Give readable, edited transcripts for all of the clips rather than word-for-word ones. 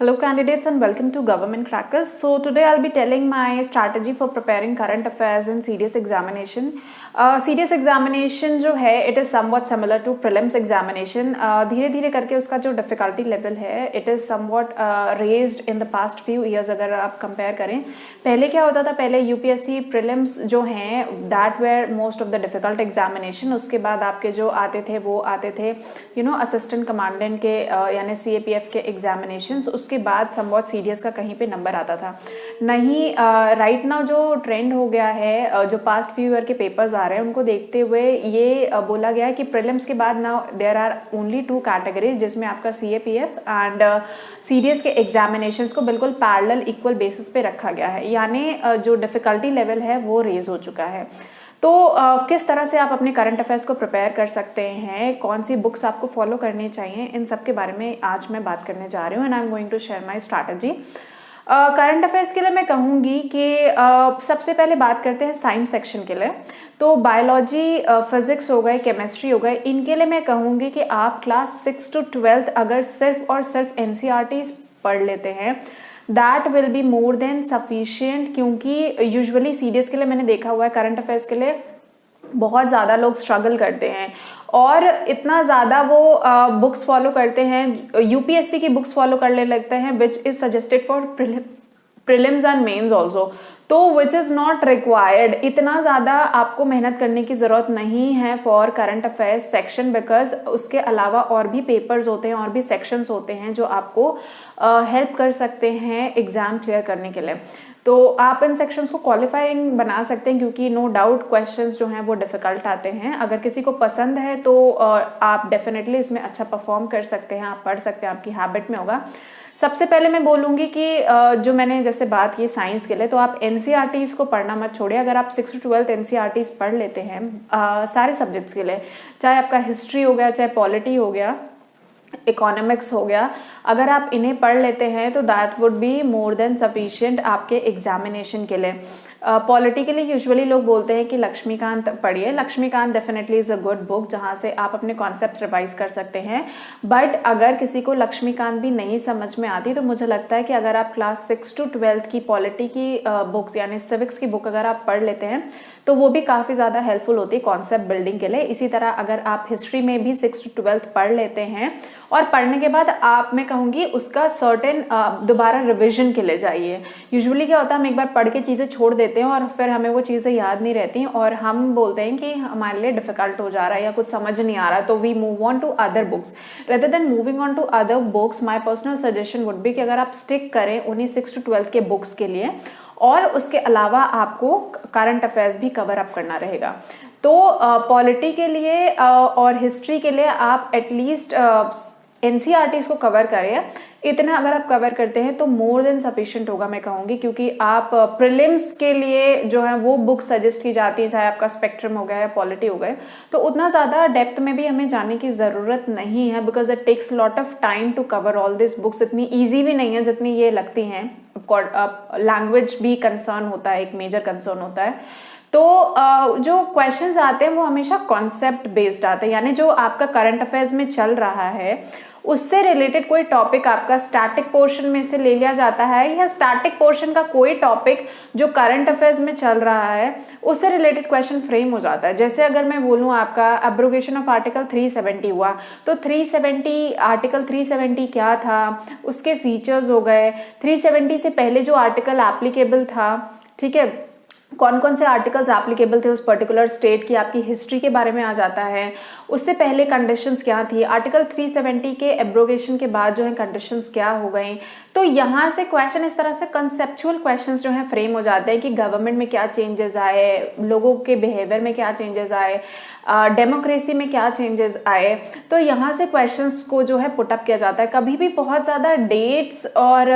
Hello candidates and welcome to Government Crackers. So today I'll be telling my strategy for preparing current affairs in CDS examination. CDS examination जो है it is somewhat similar to prelims examination. धीरे धीरे करके उसका जो difficulty level है it is somewhat raised in the past few years अगर आप compare करें. पहले क्या होता था, पहले UPSC prelims जो हैं that were most of the difficult examination. उसके बाद आपके जो आते थे वो आते थे assistant commandant के यानी CAPF के examinations. उसके बाद समवॉट सीडीएस का कहीं पे नंबर आता था नहीं. राइट नाउ जो ट्रेंड हो गया है, जो पास्ट फ्यू ईयर के पेपर्स आ रहे हैं उनको देखते हुए ये बोला गया है कि प्रीलिम्स के बाद now there are only 2 categories जिसमें आपका CAPF एंड सीडीएस के एग्जामिनेशंस को बिल्कुल पैरेलल इक्वल बेसिस पे रखा गया है, यानी जो डिफिकल्टी लेवल है वो रेज हो चुका है. तो किस तरह से आप अपने करंट अफेयर्स को प्रिपेयर कर सकते हैं, कौन सी बुक्स आपको फॉलो करनी चाहिए, इन सब के बारे में आज मैं बात करने जा रही हूँ. And I am going to share my strategy. Current affairs के लिए मैं कहूँगी कि सबसे पहले बात करते हैं साइंस सेक्शन के लिए. तो बायोलॉजी, फिजिक्स हो गए, केमिस्ट्री हो गए, इनके लिए मैं कहूँगी कि आप क्लास 6 to 12 अगर सिर्फ और सिर्फ NCERTs पढ़ लेते हैं that will be more than sufficient. क्योंकि यूजुअली सीडीएस के लिए मैंने देखा हुआ है करंट अफेयर्स के लिए बहुत ज़्यादा लोग स्ट्रगल करते हैं और इतना ज़्यादा वो बुक्स फॉलो करते हैं, यूपीएससी की बुक्स फॉलो करने लगते हैं which is suggested for prelims and mains also. तो विच इज़ नॉट रिक्वायर्ड. इतना ज़्यादा आपको मेहनत करने की ज़रूरत नहीं है for current affairs section, because उसके अलावा और भी पेपर्स होते हैं और भी सेक्शंस होते हैं जो आपको हेल्प कर सकते हैं एग्ज़ाम क्लियर करने के लिए. तो आप इन सेक्शंस को क्वालिफाइंग बना सकते हैं क्योंकि नो डाउट क्वेश्चंस जो हैं वो डिफ़िकल्ट आते हैं. अगर किसी को पसंद है तो आप डेफिनेटली इसमें अच्छा परफॉर्म कर सकते हैं, आप पढ़ सकते हैं, आपकी हैबिट में होगा. सबसे पहले मैं बोलूँगी कि जो मैंने जैसे बात की साइंस के लिए, तो आप NCERTs को पढ़ना मत छोड़िए. अगर आप 6 to 12 NCERTs पढ़ लेते हैं सारे सब्जेक्ट्स के लिए, चाहे आपका हिस्ट्री हो गया, चाहे पॉलिटी हो गया, इकोनॉमिक्स हो गया, अगर आप इन्हें पढ़ लेते हैं तो that would be more than sufficient आपके एग्जामिनेशन के लिए. पॉलिटी के लिए यूजुअली लोग बोलते हैं कि लक्ष्मीकांत पढ़िए. Laxmikanth definitely is a good book जहाँ से आप अपने कॉन्सेप्ट रिवाइज कर सकते हैं. बट अगर किसी को लक्ष्मीकांत भी नहीं समझ में आती तो मुझे लगता है कि अगर आप क्लास 6 to 12 की पॉलिटी की बुक्स यानी सिविक्स की बुक अगर आप पढ़ लेते हैं तो वो भी काफ़ी ज़्यादा हेल्पफुल होती है कॉन्सेप्ट बिल्डिंग के लिए. इसी तरह अगर आप हिस्ट्री में भी 6 to 12 पढ़ लेते हैं और पढ़ने के बाद आप, मैं कहूँगी, उसका सर्टेन दोबारा रिविजन के लिए जाइए. यूजुअली क्या होता है, हम एक बार पढ़ के चीज़ें छोड़ देते हैं और फिर हमें वो चीज़ें याद नहीं रहती और हम बोलते हैं कि हमारे लिए डिफिकल्ट हो जा रहा है या कुछ समझ नहीं आ रहा, तो we move on to other books. Rather than moving on to other books, my personal suggestion would be कि अगर आप स्टिक करें उन्हीं 6 to 12 के बुक्स के लिए और उसके अलावा आपको करंट अफेयर्स भी कवर अप करना रहेगा. तो पॉलिटी के लिए और हिस्ट्री के लिए आप एटलीस्ट NCERTs को कवर करें. इतना अगर आप कवर करते हैं तो मोर देन सफिशिएंट होगा, मैं कहूँगी, क्योंकि आप प्रीलिम्स के लिए जो है वो बुक सजेस्ट की जाती है, चाहे आपका स्पेक्ट्रम हो गया या पॉलिटी हो गए, तो उतना ज़्यादा डेप्थ में भी हमें जाने की ज़रूरत नहीं है because it takes lot of time to cover all this books. इतनी ईजी भी नहीं है जितनी ये लगती हैं. लैंग्वेज भी कंसर्न होता है, एक मेजर कंसर्न होता है. तो जो क्वेश्चंस आते हैं वो हमेशा कॉन्सेप्ट बेस्ड आते हैं, यानी जो आपका करंट अफेयर्स में चल रहा है उससे रिलेटेड कोई टॉपिक आपका स्टैटिक पोर्शन में से ले लिया जाता है या स्टैटिक पोर्शन का कोई टॉपिक जो करंट अफेयर्स में चल रहा है उससे रिलेटेड क्वेश्चन फ्रेम हो जाता है. जैसे अगर मैं बोलूँ आपका एब्रोगेशन ऑफ आर्टिकल 370 हुआ, तो 370 आर्टिकल 370 क्या था, उसके फीचर्स हो गए, 370 से पहले जो आर्टिकल एप्लीकेबल था, ठीक है, कौन कौन से आर्टिकल्स एप्लीकेबल थे उस पर्टिकुलर स्टेट की, आपकी हिस्ट्री के बारे में आ जाता है. उससे पहले कंडीशंस क्या थी, आर्टिकल 370 के एब्रोगेशन के बाद जो है कंडीशंस क्या हो गई. तो यहाँ से क्वेश्चन इस तरह से कंसेप्चुअल क्वेश्चंस जो हैं फ्रेम हो जाते हैं कि गवर्नमेंट में क्या चेंजेस आए, लोगों के बिहेवियर में क्या चेंजेस आए, डेमोक्रेसी में क्या चेंजेस आए. तो यहाँ से क्वेश्चंस को जो है पुटअप किया जाता है. कभी भी बहुत ज़्यादा डेट्स और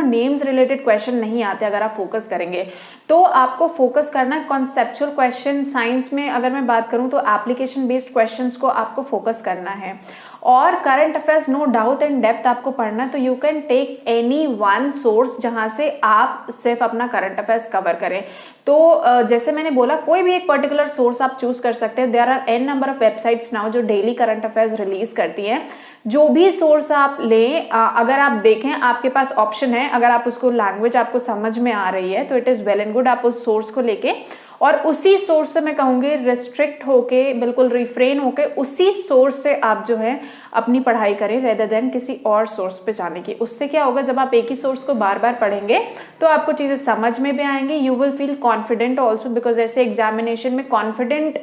नेम्स रिलेटेड क्वेश्चन नहीं आते अगर आप फोकस करेंगे. तो आपको फोकस करना है कॉन्सेप्चुअल क्वेश्चन. साइंस में अगर मैं बात करूँ तो एप्लीकेशन बेस्ड क्वेश्चंस को आपको फोकस करना है और current affairs no doubt in depth आपको पढ़ना है. तो you can take any one source जहां से आप सिर्फ अपना करंट अफेयर्स कवर करें. तो जैसे मैंने बोला, कोई भी एक पर्टिकुलर सोर्स आप चूज कर सकते हैं. There are an number of websites now जो डेली करंट अफेयर्स रिलीज करती हैं. जो भी सोर्स आप लें, अगर आप देखें आपके पास ऑप्शन है, अगर आप उसको लैंग्वेज आपको समझ में आ रही है तो it is well and good, आप उस सोर्स को लेके और उसी सोर्स से मैं कहूँगी रिस्ट्रिक्ट होके, बिल्कुल रिफ्रेन होके उसी सोर्स से आप जो है अपनी पढ़ाई करें रेदर देन किसी और सोर्स पे जाने की। उससे क्या होगा, जब आप एक ही सोर्स को बार बार पढ़ेंगे तो आपको चीज़ें समझ में भी आएंगी, you will feel confident also, because ऐसे एग्जामिनेशन में कॉन्फिडेंट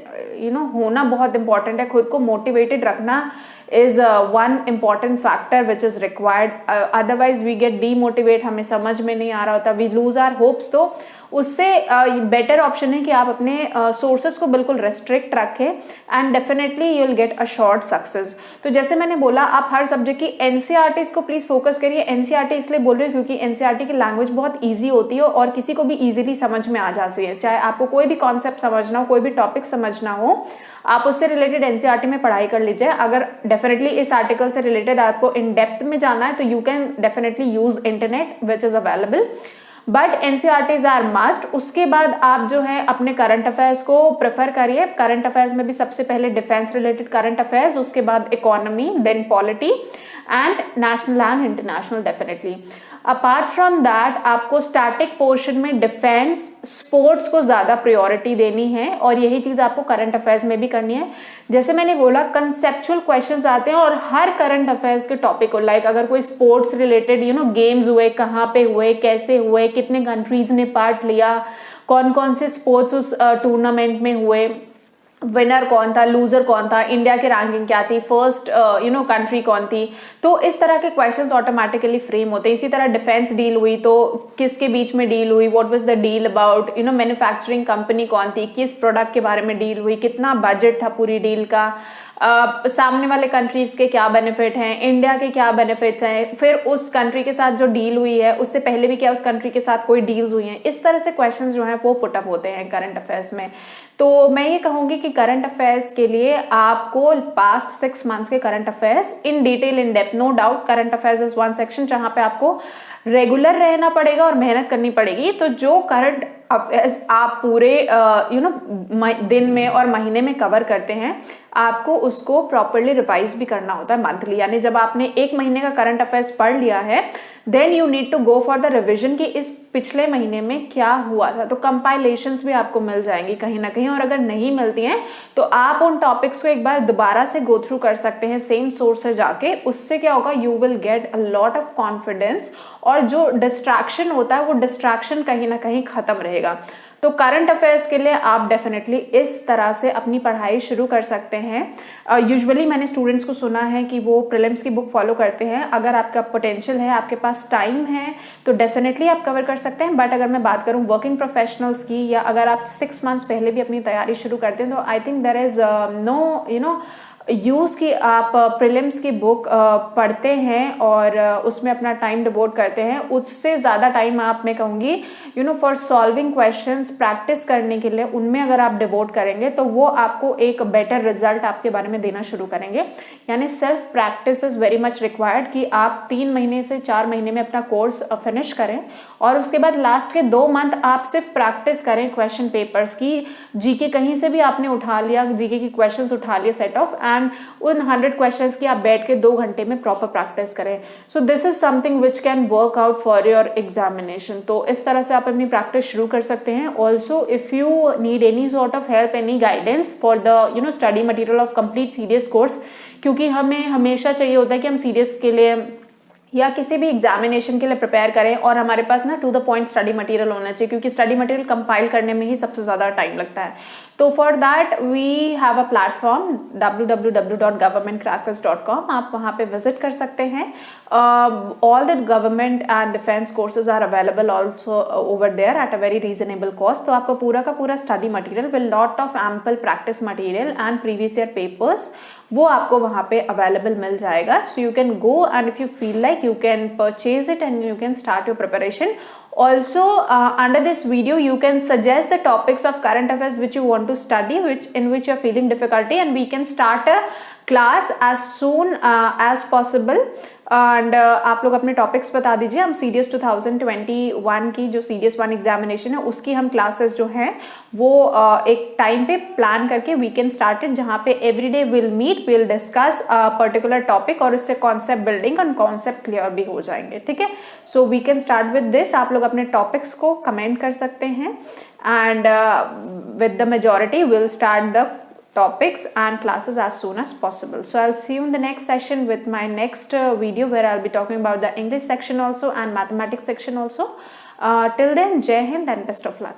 होना बहुत इंपॉर्टेंट है। खुद को मोटिवेटेड रखना is one important factor which is required, otherwise we get demotivate, हमें समझ में नहीं आ रहा होता, we lose our hopes। तो उससे बेटर ऑप्शन है कि आप अपने सोर्सेज को बिल्कुल रेस्ट्रिक्ट रखें and definitely you will get a short success. तो जैसे मैंने बोला, आप हर सब्जेक्ट की एनसीईआरटीज को प्लीज फोकस करिए। एनसीईआरटी इसलिए बोल रही हूँ क्योंकि एनसीईआरटी की लैंग्वेज बहुत ईजी होती है और किसी को भी ईजिली समझ में आ जाती है। चाहे आपको कोई भी कॉन्सेप्ट समझना हो, कोई भी टॉपिक समझना हो, आप उससे रिलेटेड एनसीईआरटी में पढ़ाई कर लीजिए। अगर डेफिनेटली इस आर्टिकल से रिलेटेड आपको इन डेप्थ में जाना है तो you can definitely use internet which is available, but NCERTs are must. उसके बाद आप जो है अपने करंट अफेयर्स को प्रेफर करिए। करंट अफेयर्स में भी सबसे पहले डिफेंस रिलेटेड करंट अफेयर्स, उसके बाद economy, then polity and national and international definitely. Apart from that आपको स्टैटिक पोर्शन में डिफेंस, स्पोर्ट्स को ज्यादा प्रायोरिटी देनी है और यही चीज आपको करंट अफेयर्स में भी करनी है। जैसे मैंने बोला, कंसेप्चुअल क्वेश्चंस आते हैं और हर करंट अफेयर्स के टॉपिक को, लाइक अगर कोई स्पोर्ट्स रिलेटेड गेम्स हुए, कहाँ पे हुए, कैसे हुए, कितने कंट्रीज ने पार्ट लिया, कौन कौन से स्पोर्ट्स उस टूर्नामेंट में हुए, विनर कौन था, लूजर कौन था, इंडिया की रैंकिंग क्या थी, फर्स्ट कंट्री कौन थी, तो इस तरह के क्वेश्चंस ऑटोमेटिकली फ्रेम होते हैं। इसी तरह डिफेंस डील हुई तो किसके बीच में डील हुई, what was the deal about, manufacturing company कौन थी, किस प्रोडक्ट के बारे में डील हुई, कितना बजट था पूरी डील का, सामने वाले कंट्रीज के क्या बेनिफिट हैं, इंडिया के क्या बेनिफिट्स हैं, फिर उस कंट्री के साथ जो डील हुई है उससे पहले भी क्या उस कंट्री के साथ कोई डील्स हुई हैं। इस तरह से क्वेश्चंस जो हैं वो पुटअप होते हैं करंट अफेयर्स में। तो मैं ये कहूंगी कि करंट अफेयर्स के लिए आपको पास्ट 6 मंथ्स के current affairs in detail, in depth, no doubt current affairs is one section जहां पे आपको रेगुलर रहना पड़ेगा और मेहनत करनी पड़ेगी। तो जो करंट अफेयर्स आप पूरे दिन में और महीने में कवर करते हैं, आपको उसको प्रॉपरली रिवाइज भी करना होता है मंथली। यानी जब आपने 1 महीने का करंट अफेयर्स पढ़ लिया है, then you need to go for the revision कि इस पिछले महीने में क्या हुआ था। तो कंपाइलेशंस भी आपको मिल जाएंगी कहीं ना कहीं, और अगर नहीं मिलती हैं तो आप उन टॉपिक्स को एक बार दोबारा से गो थ्रू कर सकते हैं सेम सोर्स से जाके। उससे क्या होगा, you will get a lot of confidence और जो डिस्ट्रैक्शन होता है वो डिस्ट्रैक्शन कहीं ना कहीं खत्म रहेगा। तो करंट अफेयर्स के लिए आप डेफिनेटली इस तरह से अपनी पढ़ाई शुरू कर सकते हैं। यूजुअली मैंने स्टूडेंट्स को सुना है कि वो प्रीलिम्स की बुक फॉलो करते हैं। अगर आपका पोटेंशियल है, आपके पास टाइम है, तो डेफिनेटली आप कवर कर सकते हैं। बट अगर मैं बात करूं वर्किंग प्रोफेशनल्स की, या अगर आप 6 मंथ्स पहले भी अपनी तैयारी शुरू करते हैं, तो I think there is no use की आप प्रीलिम्स की बुक पढ़ते हैं और उसमें अपना टाइम डिवोट करते हैं, उससे ज़्यादा टाइम आप, मैं कहूँगी फॉर सॉल्विंग क्वेश्चंस, प्रैक्टिस करने के लिए उनमें अगर आप डिवोट करेंगे तो वो आपको एक बेटर रिजल्ट आपके बारे में देना शुरू करेंगे। यानी self practice is very much required कि आप 3 महीने से 4 महीने में अपना कोर्स फिनिश करें और उसके बाद लास्ट के 2 मंथ आप सिर्फ प्रैक्टिस करें क्वेश्चन पेपर्स की। जीके कहीं से भी आपने उठा लिया, जीके की क्वेश्चंस उठा लिए सेट ऑफ, एंड उन 100 क्वेश्चंस की आप बैठ के 2 घंटे में प्रॉपर प्रैक्टिस करें। So this is something which can work out for your examination. तो इस तरह से आप अपनी प्रैक्टिस शुरू कर सकते हैं। Also if you need any sort of help, any guidance for the study material of complete CDS course, क्योंकि हमें हमेशा चाहिए होता है कि हम सीडीएस के लिए या किसी भी एग्जामिनेशन के लिए प्रिपेयर करें और हमारे पास ना to the point study material होना चाहिए, क्योंकि स्टडी मटेरियल कंपाइल करने में ही सबसे ज़्यादा टाइम लगता है। तो for that we have a platform www.governmentcrackers.com, आप वहाँ पे विजिट कर सकते हैं। All the government and defence courses are available also over there at a very reasonable cost. तो आपको पूरा का पूरा study material with lot of ample practice material and previous year papers, वो आपको वहाँ पे अवेलेबल मिल जाएगा। So you can go and if you feel like you can purchase it and you can start your preparation. Also, under this video, you can suggest the topics of current affairs which you want to study, in which you are feeling difficulty, and we can start a class as soon as possible. And आप लोग अपने topics बता दीजिए। हम CDS 2021 की जो CDS 1 examination है उसकी हम क्लासेस जो हैं वो एक टाइम पे प्लान करके वी कैन स्टार्ट इट, जहाँ पे everyday will meet, will discuss particular topic और इससे कॉन्सेप्ट बिल्डिंग और कॉन्सेप्ट क्लियर भी हो जाएंगे। ठीक है, so we can start with this. आप लोग अपने टॉपिक्स को कमेंट कर सकते हैं and with the majority will start the topics and classes as soon as possible. So I'll see you in the next session with my next video where I'll be talking about the English section also and mathematics section also. Till then, Jai Hind and best of luck.